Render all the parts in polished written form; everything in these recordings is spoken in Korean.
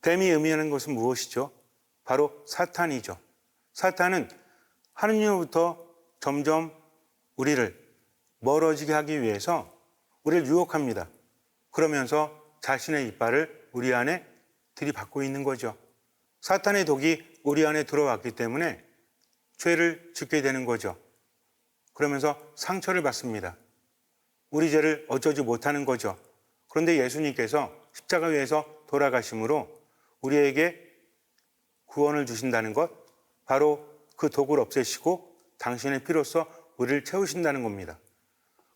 뱀이 의미하는 것은 무엇이죠? 바로 사탄이죠. 사탄은 하느님으로부터 점점 우리를 멀어지게 하기 위해서 우리를 유혹합니다. 그러면서 자신의 이빨을 우리 안에 들이받고 있는 거죠. 사탄의 독이 우리 안에 들어왔기 때문에 죄를 짓게 되는 거죠. 그러면서 상처를 받습니다. 우리 죄를 어쩌지 못하는 거죠. 그런데 예수님께서 십자가 위에서 돌아가심으로 우리에게 구원을 주신다는 것, 바로 그 독을 없애시고 당신의 피로써 우리를 채우신다는 겁니다.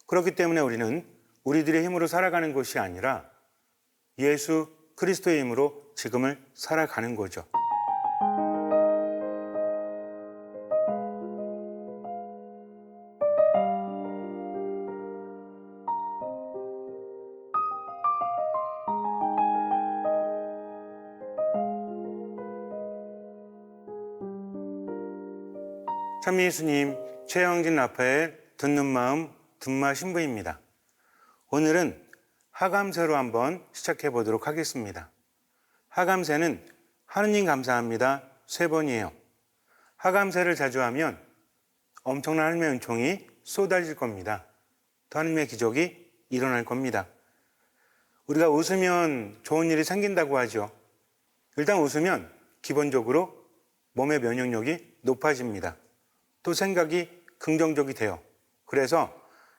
그렇기 때문에 우리는 우리들의 힘으로 살아가는 것이 아니라 예수 그리스도의 힘으로 지금을 살아가는 거죠. 참 예수님, 최영진 라파엘 듣는 마음 듣마 신부입니다. 오늘은 하감세로 한번 시작해 보도록 하겠습니다. 하감세는 하느님 감사합니다 3번이에요. 하감세를 자주 하면 엄청난 하느님의 은총이 쏟아질 겁니다. 또 하느님의 기적이 일어날 겁니다. 우리가 웃으면 좋은 일이 생긴다고 하죠. 일단 웃으면 기본적으로 몸의 면역력이 높아집니다. 또 생각이 긍정적이 돼요. 그래서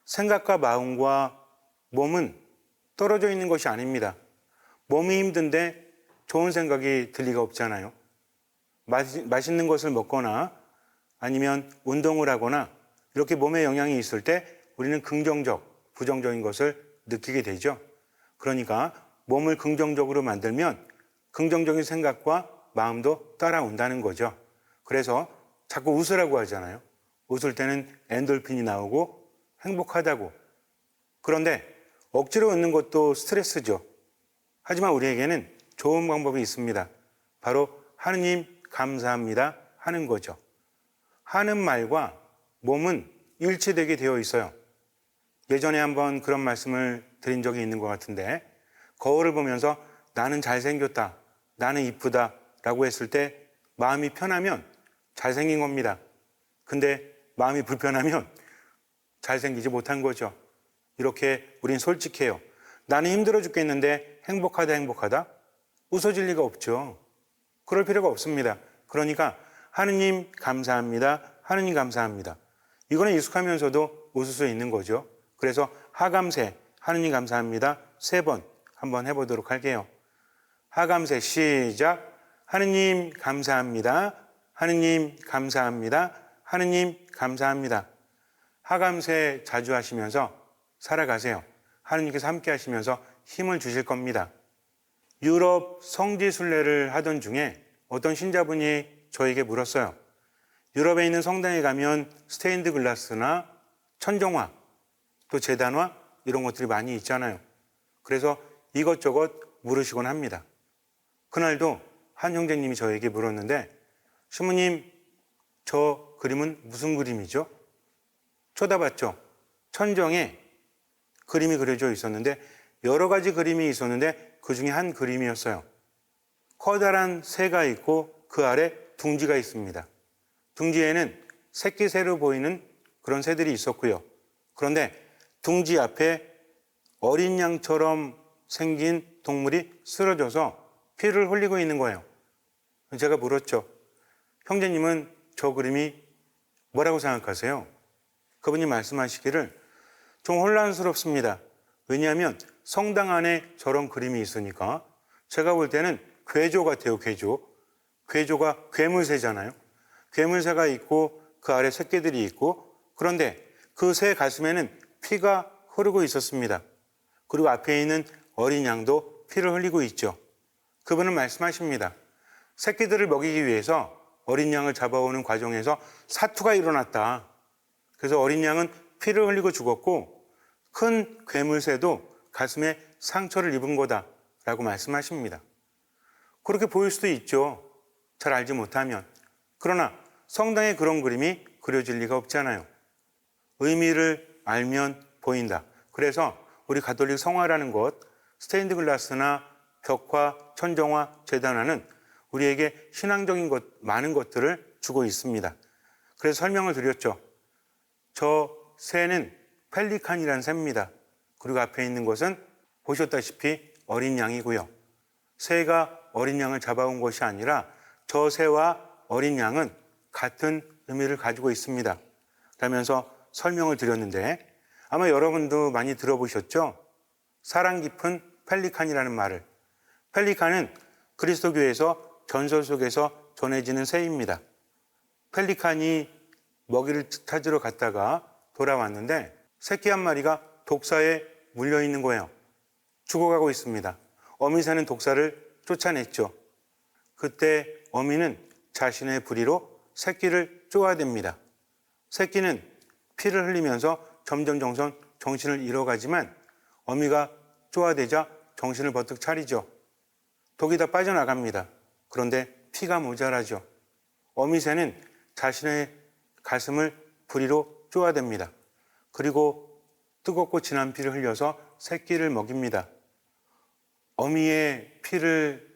생각과 마음과 몸은 떨어져 있는 것이 아닙니다. 몸이 힘든데 좋은 생각이 들 리가 없잖아요. 맛있는 것을 먹거나 아니면 운동을 하거나 이렇게 몸에 영향이 있을 때 우리는 긍정적, 부정적인 것을 느끼게 되죠. 그러니까 몸을 긍정적으로 만들면 긍정적인 생각과 마음도 따라온다는 거죠. 그래서 자꾸 웃으라고 하잖아요. 웃을 때는 엔돌핀이 나오고 행복하다고. 그런데 억지로 웃는 것도 스트레스죠. 하지만 우리에게는 좋은 방법이 있습니다. 바로 하느님 감사합니다 하는 거죠. 하는 말과 몸은 일치되게 되어 있어요. 예전에 한번 그런 말씀을 드린 적이 있는 것 같은데, 거울을 보면서 나는 잘생겼다, 나는 이쁘다 라고 했을 때 마음이 편하면 잘생긴 겁니다. 근데 마음이 불편하면 잘생기지 못한 거죠. 이렇게 우린 솔직해요. 나는 힘들어 죽겠는데 행복하다 웃어질 리가 없죠. 그럴 필요가 없습니다. 그러니까 하느님 감사합니다, 하느님 감사합니다. 이거는 익숙하면서도 웃을 수 있는 거죠. 그래서 하감세 하느님 감사합니다 3번 한번 해보도록 할게요. 하감세 시작. 하느님 감사합니다, 하느님 감사합니다, 하느님 감사합니다. 하감세 자주 하시면서 살아가세요. 하느님께서 함께 하시면서 힘을 주실 겁니다. 유럽 성지순례를 하던 중에 어떤 신자분이 저에게 물었어요. 유럽에 있는 성당에 가면 스테인드 글라스나 천정화, 또 제단화 이런 것들이 많이 있잖아요. 그래서 이것저것 물으시곤 합니다. 그날도 한 형제님이 저에게 물었는데, 신부님, 저 그림은 무슨 그림이죠? 쳐다봤죠. 천정에 그림이 그려져 있었는데 여러 가지 그림이 있었는데 그 중에 한 그림이었어요. 커다란 새가 있고 그 아래 둥지가 있습니다. 둥지에는 새끼 새로 보이는 그런 새들이 있었고요. 그런데 둥지 앞에 어린 양처럼 생긴 동물이 쓰러져서 피를 흘리고 있는 거예요. 제가 물었죠. 형제님은 저 그림이 뭐라고 생각하세요? 그분이 말씀하시기를 좀 혼란스럽습니다. 왜냐하면 성당 안에 저런 그림이 있으니까 제가 볼 때는 괴조 같아요, 괴조. 괴조가 괴물새잖아요. 괴물새가 있고 그 아래 새끼들이 있고, 그런데 그 새 가슴에는 피가 흐르고 있었습니다. 그리고 앞에 있는 어린 양도 피를 흘리고 있죠. 그분은 말씀하십니다. 새끼들을 먹이기 위해서 어린 양을 잡아오는 과정에서 사투가 일어났다. 그래서 어린 양은 피를 흘리고 죽었고 큰 괴물새도 가슴에 상처를 입은 거다라고 말씀하십니다. 그렇게 보일 수도 있죠. 잘 알지 못하면. 그러나 성당에 그런 그림이 그려질 리가 없잖아요. 의미를 알면 보인다. 그래서 우리 가톨릭 성화라는 것, 스테인드 글라스나 벽화, 천정화, 제단화는 우리에게 신앙적인 많은 것들을 주고 있습니다. 그래서 설명을 드렸죠. 저 새는 펠리칸이라는 새입니다. 그리고 앞에 있는 것은 보셨다시피 어린 양이고요. 새가 어린 양을 잡아온 것이 아니라 저 새와 어린 양은 같은 의미를 가지고 있습니다. 라면서 설명을 드렸는데 아마 여러분도 많이 들어보셨죠? 사랑 깊은 펠리칸이라는 말을. 펠리칸은 그리스도교에서 전설 속에서 전해지는 새입니다. 펠리칸이 먹이를 찾으러 갔다가 돌아왔는데 새끼 한 마리가 독사에 물려있는 거예요. 죽어가고 있습니다. 어미새는 독사를 쫓아냈죠. 그때 어미는 자신의 부리로 새끼를 쪼아댑니다. 새끼는 피를 흘리면서 점점 정신을 잃어가지만 어미가 쪼아대자 정신을 버뜩 차리죠. 독이 다 빠져나갑니다. 그런데 피가 모자라죠. 어미새는 자신의 가슴을 부리로 쪼아댑니다. 그리고 뜨겁고 진한 피를 흘려서 새끼를 먹입니다. 어미의 피를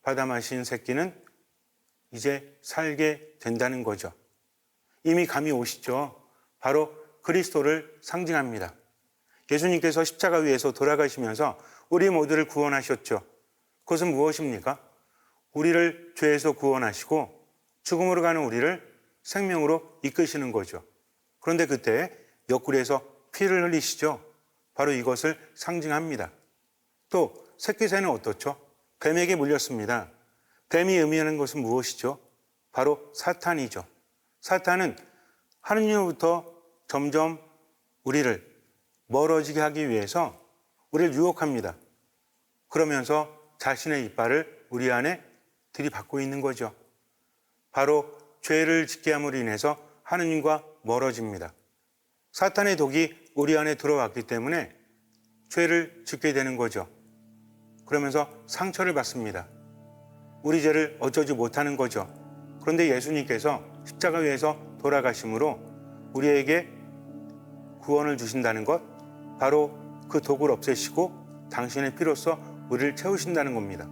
받아 마신 새끼는 이제 살게 된다는 거죠. 이미 감이 오시죠. 바로 그리스도를 상징합니다. 예수님께서 십자가 위에서 돌아가시면서 우리 모두를 구원하셨죠. 그것은 무엇입니까? 우리를 죄에서 구원하시고 죽음으로 가는 우리를 생명으로 이끄시는 거죠. 그런데 그때 옆구리에서 피를 흘리시죠. 바로 이것을 상징합니다. 또 새끼새는 어떻죠? 뱀에게 물렸습니다. 뱀이 의미하는 것은 무엇이죠? 바로 사탄이죠. 사탄은 하느님으로부터 점점 우리를 멀어지게 하기 위해서 우리를 유혹합니다. 그러면서 자신의 이빨을 우리 안에 들이받고 있는 거죠. 바로 죄를 짓게 함으로 인해서 하느님과 멀어집니다. 사탄의 독이 우리 안에 들어왔기 때문에 죄를 짓게 되는 거죠. 그러면서 상처를 받습니다. 우리 죄를 어쩌지 못하는 거죠. 그런데 예수님께서 십자가 위에서 돌아가심으로 우리에게 구원을 주신다는 것, 바로 그 독을 없애시고 당신의 피로써 우리를 채우신다는 겁니다.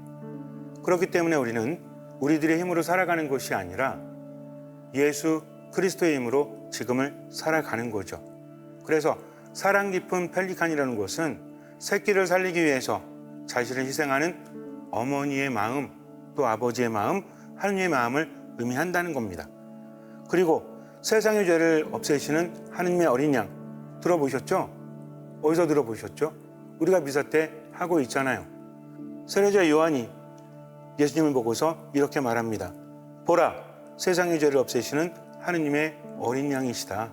그렇기 때문에 우리는 우리들의 힘으로 살아가는 것이 아니라 예수 그리스도의 힘으로 지금을 살아가는 거죠. 그래서 사랑 깊은 펠리칸이라는 것은 새끼를 살리기 위해서 자신을 희생하는 어머니의 마음, 또 아버지의 마음, 하느님의 마음을 의미한다는 겁니다. 그리고 세상의 죄를 없애시는 하느님의 어린 양 들어보셨죠? 어디서 들어보셨죠? 우리가 미사 때 하고 있잖아요. 세례자 요한이 예수님을 보고서 이렇게 말합니다. 보라, 세상의 죄를 없애시는 하느님의 어린 양이시다.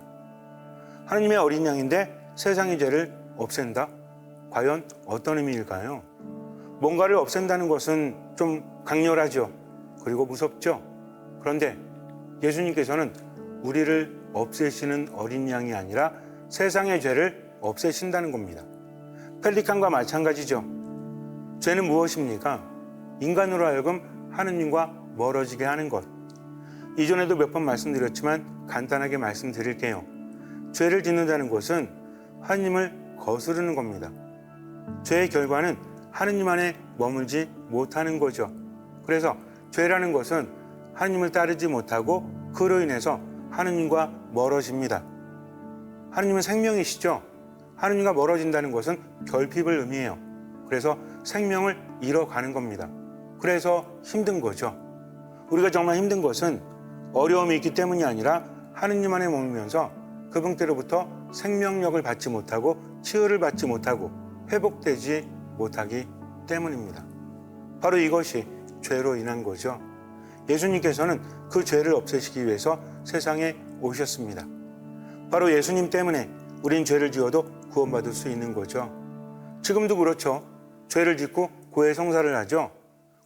하느님의 어린 양인데 세상의 죄를 없앤다? 과연 어떤 의미일까요? 뭔가를 없앤다는 것은 좀 강렬하죠. 그리고 무섭죠. 그런데 예수님께서는 우리를 없애시는 어린 양이 아니라 세상의 죄를 없애신다는 겁니다. 펠리칸과 마찬가지죠. 죄는 무엇입니까? 인간으로 하여금 하느님과 멀어지게 하는 것. 이전에도 몇 번 말씀드렸지만 간단하게 말씀드릴게요. 죄를 짓는다는 것은 하느님을 거스르는 겁니다. 죄의 결과는 하느님 안에 머물지 못하는 거죠. 그래서 죄라는 것은 하느님을 따르지 못하고 그로 인해서 하느님과 멀어집니다. 하느님은 생명이시죠. 하느님과 멀어진다는 것은 결핍을 의미해요. 그래서 생명을 잃어가는 겁니다. 그래서 힘든 거죠. 우리가 정말 힘든 것은 어려움이 있기 때문이 아니라 하느님 안에 머물면서 그분께로부터 생명력을 받지 못하고 치유를 받지 못하고 회복되지 못하기 때문입니다. 바로 이것이 죄로 인한 거죠. 예수님께서는 그 죄를 없애시기 위해서 세상에 오셨습니다. 바로 예수님 때문에 우린 죄를 지어도 구원받을 수 있는 거죠. 지금도 그렇죠. 죄를 짓고 고해성사를 하죠.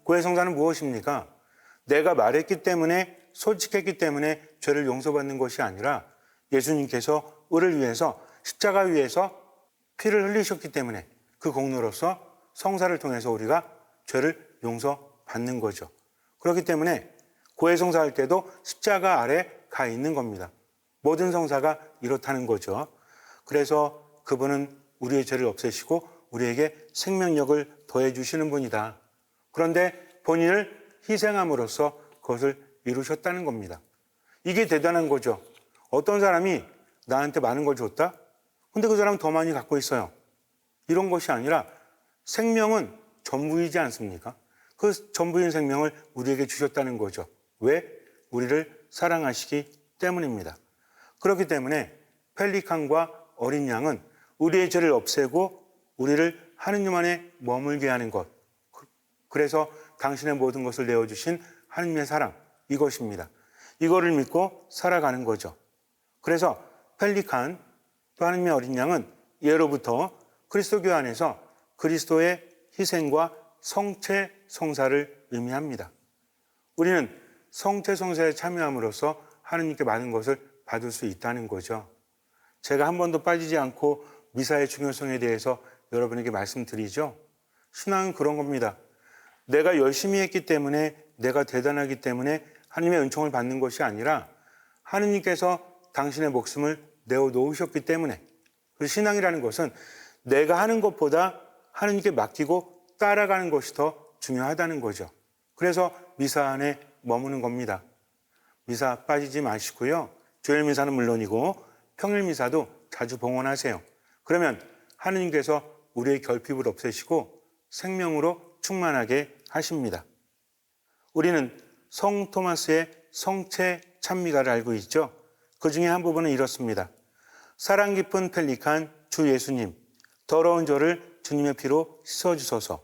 고해성사는 무엇입니까? 내가 말했기 때문에, 솔직했기 때문에 죄를 용서받는 것이 아니라 예수님께서 우리를 위해서 십자가 위에서 피를 흘리셨기 때문에 그 공로로서 성사를 통해서 우리가 죄를 용서받는 거죠. 그렇기 때문에 고해성사할 때도 십자가 아래 가 있는 겁니다. 모든 성사가 이렇다는 거죠. 그래서 그분은 우리의 죄를 없애시고 우리에게 생명력을 더해 주시는 분이다. 그런데 본인을 희생함으로써 그것을 이루셨다는 겁니다. 이게 대단한 거죠. 어떤 사람이 나한테 많은 걸 줬다? 근데 그 사람은 더 많이 갖고 있어요. 이런 것이 아니라 생명은 전부이지 않습니까? 그 전부인 생명을 우리에게 주셨다는 거죠. 왜? 우리를 사랑하시기 때문입니다. 그렇기 때문에 펠리칸과 어린 양은 우리의 죄를 없애고 우리를 하느님 안에 머물게 하는 것. 그래서 당신의 모든 것을 내어주신 하느님의 사랑, 이것입니다. 이거를 믿고 살아가는 거죠. 그래서 펠리칸, 또 하느님의 어린 양은 예로부터 그리스도교 안에서 그리스도의 희생과 성체 성사를 의미합니다. 우리는 성체 성사에 참여함으로써 하느님께 많은 것을 받을 수 있다는 거죠. 제가 한 번도 빠지지 않고 미사의 중요성에 대해서 여러분에게 말씀드리죠. 신앙은 그런 겁니다. 내가 열심히 했기 때문에, 내가 대단하기 때문에 하나님의 은총을 받는 것이 아니라 하느님께서 당신의 목숨을 내어 놓으셨기 때문에, 그 신앙이라는 것은 내가 하는 것보다 하느님께 맡기고 따라가는 것이 더 중요하다는 거죠. 그래서 미사 안에 머무는 겁니다. 미사 빠지지 마시고요. 주일 미사는 물론이고 평일 미사도 자주 봉헌하세요. 그러면 하느님께서 우리의 결핍을 없애시고 생명으로 충만하게 하십니다. 우리는 성 토마스의 성체 찬미가를 알고 있죠. 그 중에 한 부분은 이렇습니다. 사랑 깊은 펠리칸 주 예수님, 더러운 저를 주님의 피로 씻어주소서.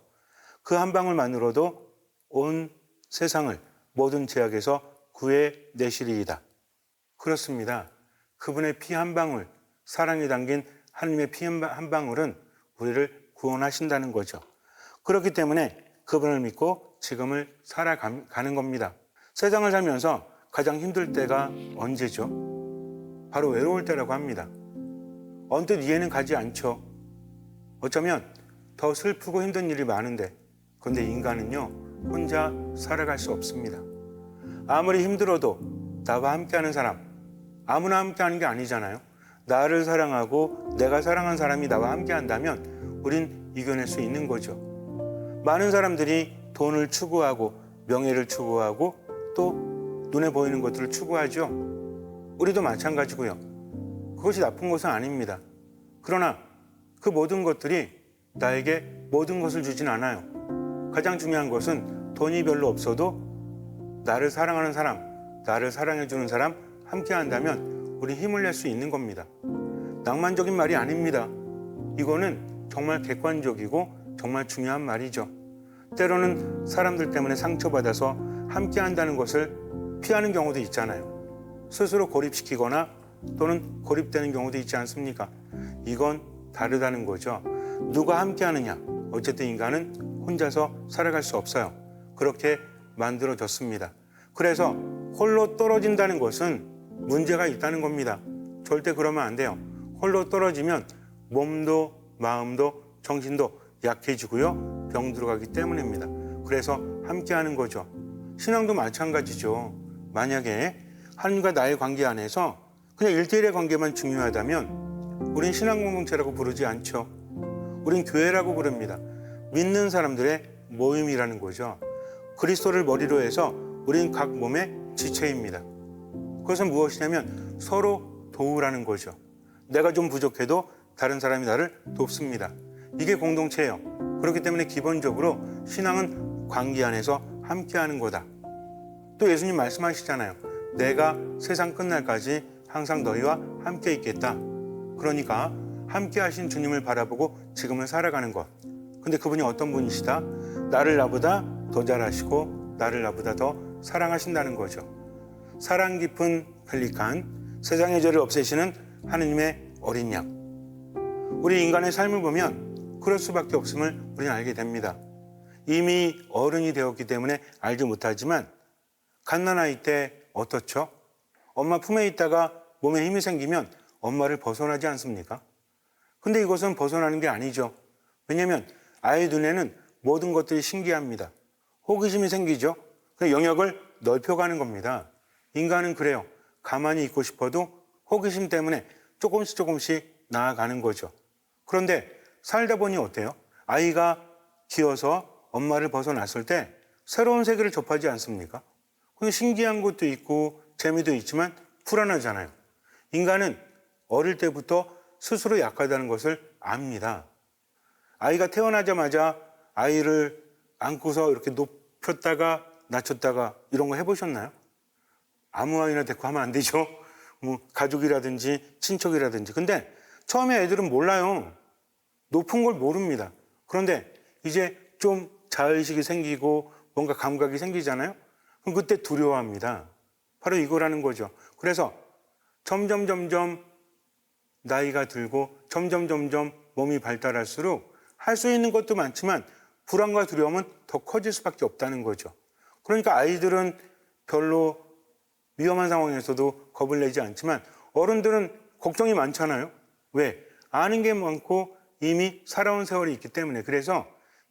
그 한 방울만으로도 온 세상을 모든 죄악에서 구해내시리이다. 그렇습니다. 그분의 피 한 방울, 사랑이 담긴 하나님의 피 한 방울은 우리를 구원하신다는 거죠. 그렇기 때문에 그분을 믿고 지금을 살아가는 겁니다. 세상을 살면서 가장 힘들 때가 언제죠? 바로 외로울 때라고 합니다. 언뜻 이해는 가지 않죠. 어쩌면 더 슬프고 힘든 일이 많은데, 그런데 인간은요, 혼자 살아갈 수 없습니다. 아무리 힘들어도 나와 함께하는 사람, 아무나 함께하는 게 아니잖아요. 나를 사랑하고 내가 사랑한 사람이 나와 함께한다면 우린 이겨낼 수 있는 거죠. 많은 사람들이 돈을 추구하고 명예를 추구하고 또 눈에 보이는 것들을 추구하죠. 우리도 마찬가지고요. 그것이 나쁜 것은 아닙니다. 그러나 그 모든 것들이 나에게 모든 것을 주진 않아요. 가장 중요한 것은 돈이 별로 없어도 나를 사랑하는 사람, 나를 사랑해주는 사람 함께 한다면 우리 힘을 낼 수 있는 겁니다. 낭만적인 말이 아닙니다. 이거는 정말 객관적이고 정말 중요한 말이죠. 때로는 사람들 때문에 상처받아서 함께 한다는 것을 피하는 경우도 있잖아요. 스스로 고립시키거나 또는 고립되는 경우도 있지 않습니까? 이건 다르다는 거죠. 누가 함께 하느냐? 어쨌든 인간은 혼자서 살아갈 수 없어요. 그렇게 만들어졌습니다. 그래서 홀로 떨어진다는 것은 문제가 있다는 겁니다. 절대 그러면 안 돼요. 홀로 떨어지면 몸도 마음도 정신도 약해지고요. 병 들어가기 때문입니다. 그래서 함께 하는 거죠. 신앙도 마찬가지죠. 만약에 하나님과 나의 관계 안에서 그냥 1대1의 관계만 중요하다면 우린 신앙 공동체라고 부르지 않죠. 우린 교회라고 부릅니다. 믿는 사람들의 모임이라는 거죠. 그리스도를 머리로 해서 우린 각 몸의 지체입니다. 그것은 무엇이냐면 서로 도우라는 거죠. 내가 좀 부족해도 다른 사람이 나를 돕습니다. 이게 공동체예요. 그렇기 때문에 기본적으로 신앙은 관계 안에서 함께하는 거다. 또 예수님 말씀하시잖아요. 내가 세상 끝날까지 항상 너희와 함께 있겠다. 그러니까 함께 하신 주님을 바라보고 지금을 살아가는 것. 근데 그분이 어떤 분이시다? 나를 나보다 더 잘하시고 나를 나보다 더 사랑하신다는 거죠. 사랑 깊은 펠리칸, 세상의 죄를 없애시는 하느님의 어린 양. 우리 인간의 삶을 보면 그럴 수밖에 없음을 우리는 알게 됩니다. 이미 어른이 되었기 때문에 알지 못하지만 갓난아이 때 어떻죠? 엄마 품에 있다가 몸에 힘이 생기면 엄마를 벗어나지 않습니까? 근데 이것은 벗어나는 게 아니죠. 왜냐하면 아이 눈에는 모든 것들이 신기합니다. 호기심이 생기죠. 그 영역을 넓혀가는 겁니다. 인간은 그래요. 가만히 있고 싶어도 호기심 때문에 조금씩 나아가는 거죠. 그런데 살다 보니 어때요? 아이가 키워서 엄마를 벗어났을 때 새로운 세계를 접하지 않습니까? 그냥 신기한 것도 있고 재미도 있지만 불안하잖아요. 인간은 어릴 때부터 스스로 약하다는 것을 압니다. 아이가 태어나자마자 아이를 안고서 이렇게 높였다가 낮췄다가 이런 거 해보셨나요? 아무 아이나 데리고 하면 안 되죠. 뭐 가족이라든지 친척이라든지. 근데 처음에 애들은 몰라요. 높은 걸 모릅니다. 그런데 이제 좀 자의식이 생기고 뭔가 감각이 생기잖아요. 그럼 그때 두려워합니다. 바로 이거라는 거죠. 그래서 점점 나이가 들고 점점 몸이 발달할수록 할 수 있는 것도 많지만 불안과 두려움은 더 커질 수밖에 없다는 거죠. 그러니까 아이들은 별로 위험한 상황에서도 겁을 내지 않지만 어른들은 걱정이 많잖아요. 왜? 아는 게 많고 이미 살아온 세월이 있기 때문에. 그래서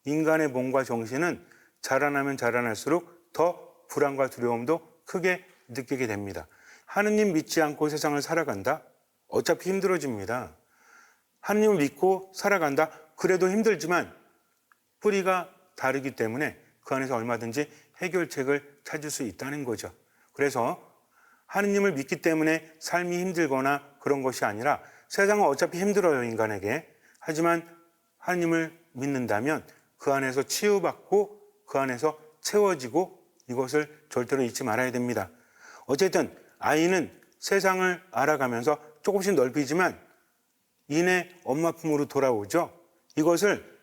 인간의 몸과 정신은 자라나면 자라날수록 더 불안과 두려움도 크게 느끼게 됩니다. 하느님 믿지 않고 세상을 살아간다? 어차피 힘들어집니다. 하느님을 믿고 살아간다? 그래도 힘들지만 뿌리가 다르기 때문에 그 안에서 얼마든지 해결책을 찾을 수 있다는 거죠. 그래서 하느님을 믿기 때문에 삶이 힘들거나 그런 것이 아니라 세상은 어차피 힘들어요, 인간에게. 하지만 하느님을 믿는다면 그 안에서 치유받고 그 안에서 채워지고 이것을 절대로 잊지 말아야 됩니다. 어쨌든 아이는 세상을 알아가면서 조금씩 넓히지만 이내 엄마 품으로 돌아오죠. 이것을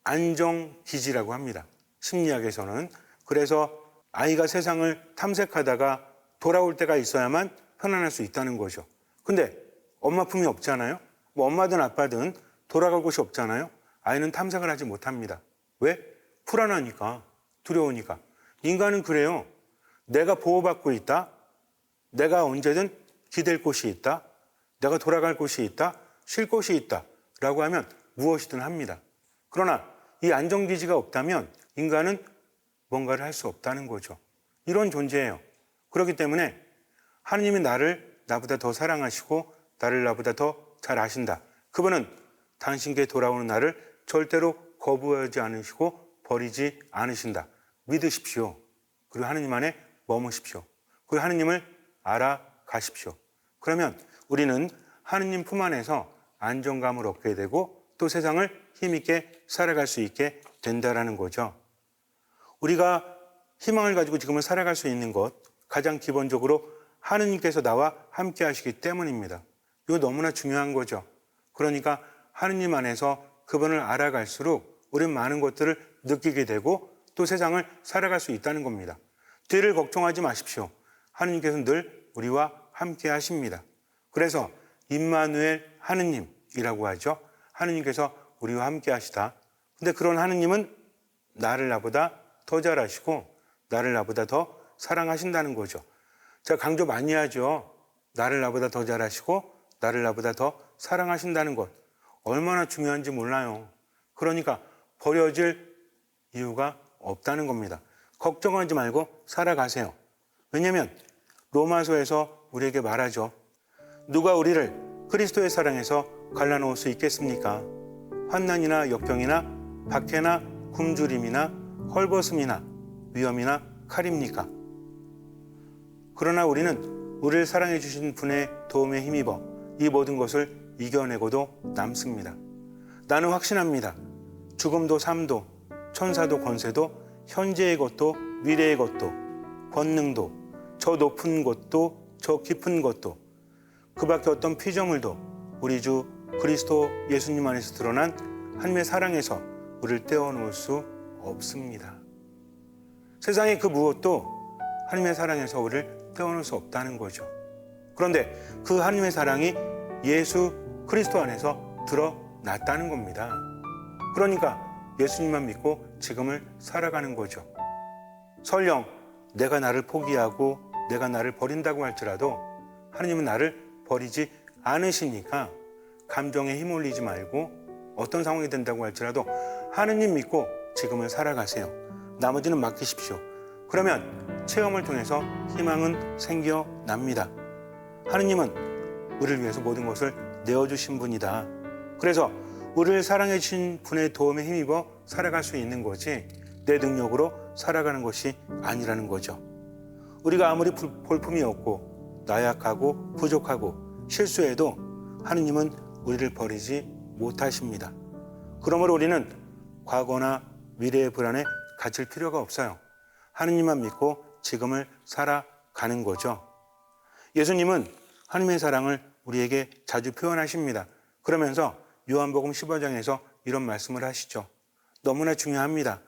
안정기지라고 합니다. 심리학에서는. 그래서 아이가 세상을 탐색하다가 돌아올 때가 있어야만 편안할 수 있다는 거죠. 근데 엄마 품이 없잖아요. 뭐 엄마든 아빠든 돌아갈 곳이 없잖아요. 아이는 탐색을 하지 못합니다. 왜? 불안하니까, 두려우니까. 인간은 그래요. 내가 보호받고 있다. 내가 언제든 기댈 곳이 있다. 내가 돌아갈 곳이 있다. 쉴 곳이 있다. 라고 하면 무엇이든 합니다. 그러나 이 안정기지가 없다면 인간은 뭔가를 할 수 없다는 거죠. 이런 존재예요. 그렇기 때문에 하느님이 나보다 더 사랑하시고 나를 나보다 더 잘 아신다. 그분은 당신께 돌아오는 나를 절대로 거부하지 않으시고 버리지 않으신다. 믿으십시오. 그리고 하느님 안에 머무십시오. 그리고 하느님을 알아가십시오. 그러면 우리는 하느님 품 안에서 안정감을 얻게 되고 또 세상을 힘있게 살아갈 수 있게 된다라는 거죠. 우리가 희망을 가지고 지금은 살아갈 수 있는 것, 가장 기본적으로 하느님께서 나와 함께 하시기 때문입니다. 이거 너무나 중요한 거죠. 그러니까 하느님 안에서 그분을 알아갈수록 우리는 많은 것들을 느끼게 되고 또 세상을 살아갈 수 있다는 겁니다. 뒤를 걱정하지 마십시오. 하느님께서는 늘 우리와 함께 하십니다. 그래서 임마누엘 하느님이라고 하죠. 하느님께서 우리와 함께 하시다. 근데 그런 하느님은 나를 나보다 더 잘 아시고 나를 나보다 더 사랑하신다는 거죠. 제가 강조 많이 하죠. 나를 나보다 더 잘 아시고 나를 나보다 더 사랑하신다는 것. 얼마나 중요한지 몰라요. 그러니까 버려질 이유가 없다는 겁니다. 걱정하지 말고 살아가세요. 왜냐하면 로마서에서 우리에게 말하죠. 누가 우리를 그리스도의 사랑에서 갈라놓을 수 있겠습니까? 환난이나 역병이나 박해나 굶주림이나 헐벗음이나 위험이나 칼입니까? 그러나 우리는 우리를 사랑해 주신 분의 도움에 힘입어 이 모든 것을 이겨내고도 남습니다. 나는 확신합니다. 죽음도 삶도 천사도 권세도 현재의 것도 미래의 것도 권능도 저 높은 곳도 저 깊은 곳도 그 밖에 어떤 피조물도 우리 주 그리스도 예수님 안에서 드러난 하나님의 사랑에서 우리를 떼어놓을 수 없습니다. 세상의 그 무엇도 하나님의 사랑에서 우리를 떼어놓을 수 없다는 거죠. 그런데 그 하나님의 사랑이 예수 그리스도 안에서 드러났다는 겁니다. 그러니까 예수님만 믿고 지금을 살아가는 거죠. 설령 내가 나를 포기하고 내가 나를 버린다고 할지라도 하나님은 나를 버리지 않으시니까 감정에 휘말리지 말고 어떤 상황이 된다고 할지라도 하느님 믿고 지금을 살아가세요. 나머지는 맡기십시오. 그러면 체험을 통해서 희망은 생겨납니다. 하느님은 우리를 위해서 모든 것을 내어주신 분이다. 그래서 우리를 사랑해 주신 분의 도움에 힘입어 살아갈 수 있는 거지 내 능력으로 살아가는 것이 아니라는 거죠. 우리가 아무리 볼품이 없고 나약하고 부족하고 실수해도 하느님은 우리를 버리지 못하십니다. 그러므로 우리는 과거나 미래의 불안에 갇힐 필요가 없어요. 하느님만 믿고 지금을 살아가는 거죠. 예수님은 하느님의 사랑을 우리에게 자주 표현하십니다. 그러면서 요한복음 15장에서 이런 말씀을 하시죠. 너무나 중요합니다.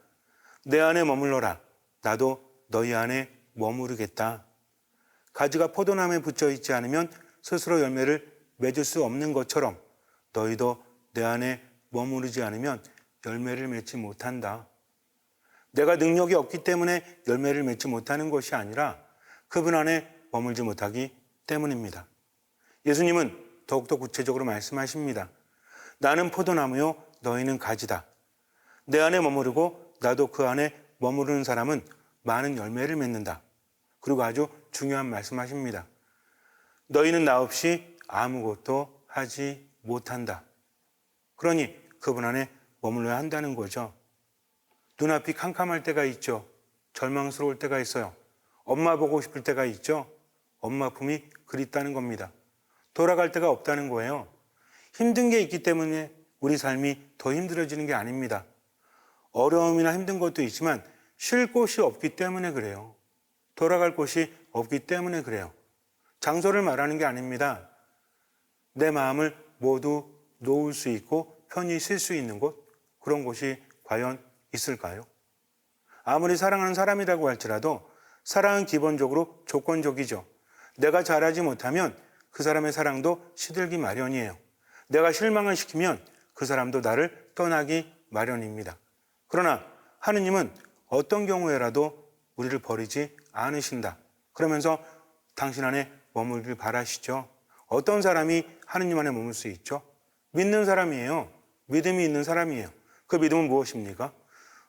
내 안에 머물러라. 나도 너희 안에 머무르겠다. 가지가 포도나무에 붙여 있지 않으면 스스로 열매를 맺을 수 없는 것처럼 너희도 내 안에 머무르지 않으면 열매를 맺지 못한다. 내가 능력이 없기 때문에 열매를 맺지 못하는 것이 아니라 그분 안에 머물지 못하기 때문입니다. 예수님은 더욱더 구체적으로 말씀하십니다. 나는 포도나무요 너희는 가지다. 내 안에 머무르고 나도 그 안에 머무르는 사람은 많은 열매를 맺는다. 그리고 아주 중요한 말씀하십니다. 너희는 나 없이 아무것도 하지 못한다. 그러니 그분 안에 머물러야 한다는 거죠. 눈앞이 캄캄할 때가 있죠. 절망스러울 때가 있어요. 엄마 보고 싶을 때가 있죠. 엄마 품이 그립다는 겁니다. 돌아갈 데가 없다는 거예요. 힘든 게 있기 때문에 우리 삶이 더 힘들어지는 게 아닙니다. 어려움이나 힘든 것도 있지만 쉴 곳이 없기 때문에 그래요. 돌아갈 곳이 없기 때문에 그래요. 장소를 말하는 게 아닙니다. 내 마음을 모두 놓을 수 있고 편히 쉴 수 있는 곳, 그런 곳이 과연 있을까요? 아무리 사랑하는 사람이라고 할지라도 사랑은 기본적으로 조건적이죠. 내가 잘하지 못하면 그 사람의 사랑도 시들기 마련이에요. 내가 실망을 시키면 그 사람도 나를 떠나기 마련입니다. 그러나 하느님은 어떤 경우에라도 우리를 버리지 않으신다. 그러면서 당신 안에 머물길 바라시죠. 어떤 사람이 하느님 안에 머물 수 있죠? 믿는 사람이에요. 믿음이 있는 사람이에요. 그 믿음은 무엇입니까?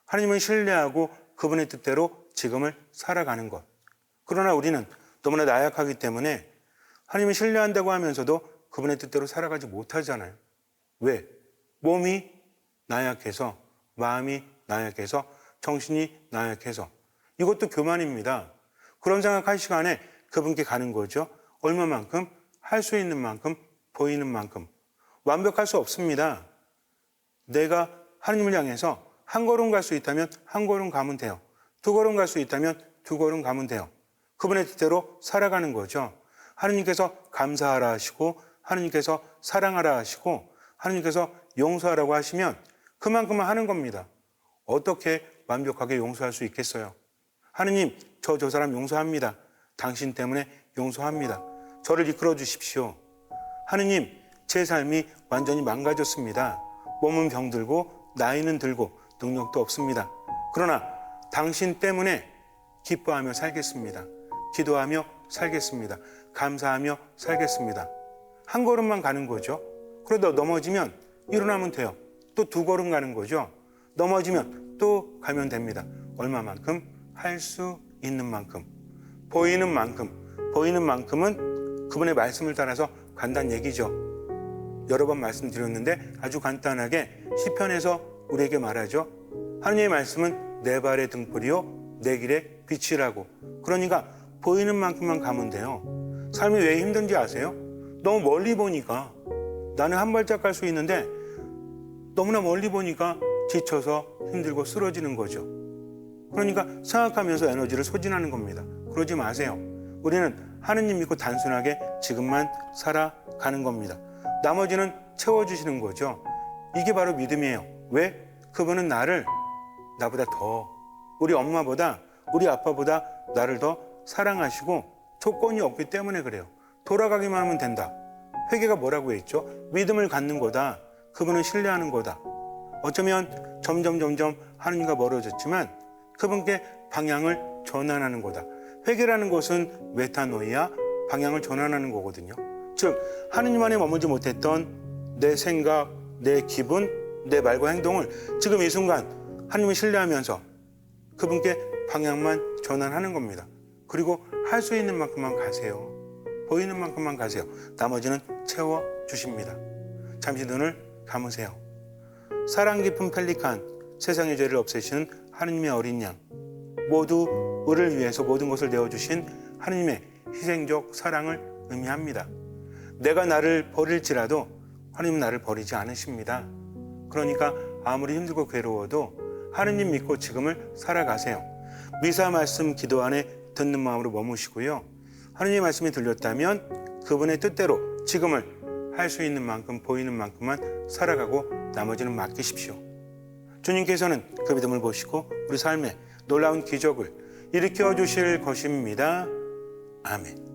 하느님을 신뢰하고 그분의 뜻대로 지금을 살아가는 것. 그러나 우리는 너무나 나약하기 때문에 하느님을 신뢰한다고 하면서도 그분의 뜻대로 살아가지 못하잖아요. 왜? 몸이 나약해서, 마음이 나약해서, 정신이 나약해서. 이것도 교만입니다. 그런 생각할 시간에 그분께 가는 거죠. 얼마만큼? 할 수 있는 만큼, 보이는 만큼. 완벽할 수 없습니다. 내가 하느님을 향해서 한 걸음 갈 수 있다면 한 걸음 가면 돼요. 두 걸음 갈 수 있다면 두 걸음 가면 돼요. 그분의 뜻대로 살아가는 거죠. 하느님께서 감사하라 하시고 하느님께서 사랑하라 하시고 하느님께서 용서하라고 하시면 그만큼만 하는 겁니다. 어떻게 완벽하게 용서할 수 있겠어요? 하느님, 저 사람 용서합니다. 당신 때문에 용서합니다. 저를 이끌어 주십시오. 하느님, 제 삶이 완전히 망가졌습니다. 몸은 병들고 나이는 들고 능력도 없습니다. 그러나 당신 때문에 기뻐하며 살겠습니다. 기도하며 살겠습니다. 감사하며 살겠습니다. 한 걸음만 가는 거죠. 그러다 넘어지면 일어나면 돼요. 또 두 걸음 가는 거죠. 넘어지면 또 가면 됩니다. 얼마만큼? 할 수 있는 만큼. 보이는 만큼. 보이는 만큼은 그분의 말씀을 따라서 간다는 얘기죠. 여러 번 말씀드렸는데 아주 간단하게 시편에서 우리에게 말하죠. 하느님의 말씀은 내 발의 등불이요 내 길의 빛이라고. 그러니까 보이는 만큼만 가면 돼요. 삶이 왜 힘든지 아세요? 너무 멀리 보니까. 나는 한 발짝 갈 수 있는데 너무나 멀리 보니까 지쳐서 힘들고 쓰러지는 거죠. 그러니까 생각하면서 에너지를 소진하는 겁니다. 그러지 마세요. 우리는 하느님 믿고 단순하게 지금만 살아가는 겁니다. 나머지는 채워주시는 거죠. 이게 바로 믿음이에요. 왜? 그분은 나보다 더, 우리 엄마보다, 우리 아빠보다 나를 더 사랑하시고 조건이 없기 때문에 그래요. 돌아가기만 하면 된다. 회개가 뭐라고 했죠? 믿음을 갖는 거다. 그분을 신뢰하는 거다. 어쩌면 점점 하느님과 멀어졌지만 그분께 방향을 전환하는 거다. 회개라는 것은 메타노이아, 방향을 전환하는 거거든요. 즉 하느님 안에 머물지 못했던 내 생각, 내 기분, 내 말과 행동을 지금 이 순간 하느님을 신뢰하면서 그분께 방향만 전환하는 겁니다. 그리고 할 수 있는 만큼만 가세요. 보이는 만큼만 가세요. 나머지는 채워주십니다. 잠시 눈을 감으세요. 사랑 깊은 펠리칸, 세상의 죄를 없애시는 하느님의 어린 양, 모두 우리를 위해서 모든 것을 내어주신 하느님의 희생적 사랑을 의미합니다. 내가 나를 버릴지라도 하느님은 나를 버리지 않으십니다. 그러니까 아무리 힘들고 괴로워도 하느님 믿고 지금을 살아가세요. 미사 말씀 기도 안에 듣는 마음으로 머무시고요. 하느님의 말씀이 들렸다면 그분의 뜻대로 지금을 할 수 있는 만큼 보이는 만큼만 살아가고 나머지는 맡기십시오. 주님께서는 그 믿음을 보시고 우리 삶에 놀라운 기적을 일으켜 주실 것입니다. 아멘.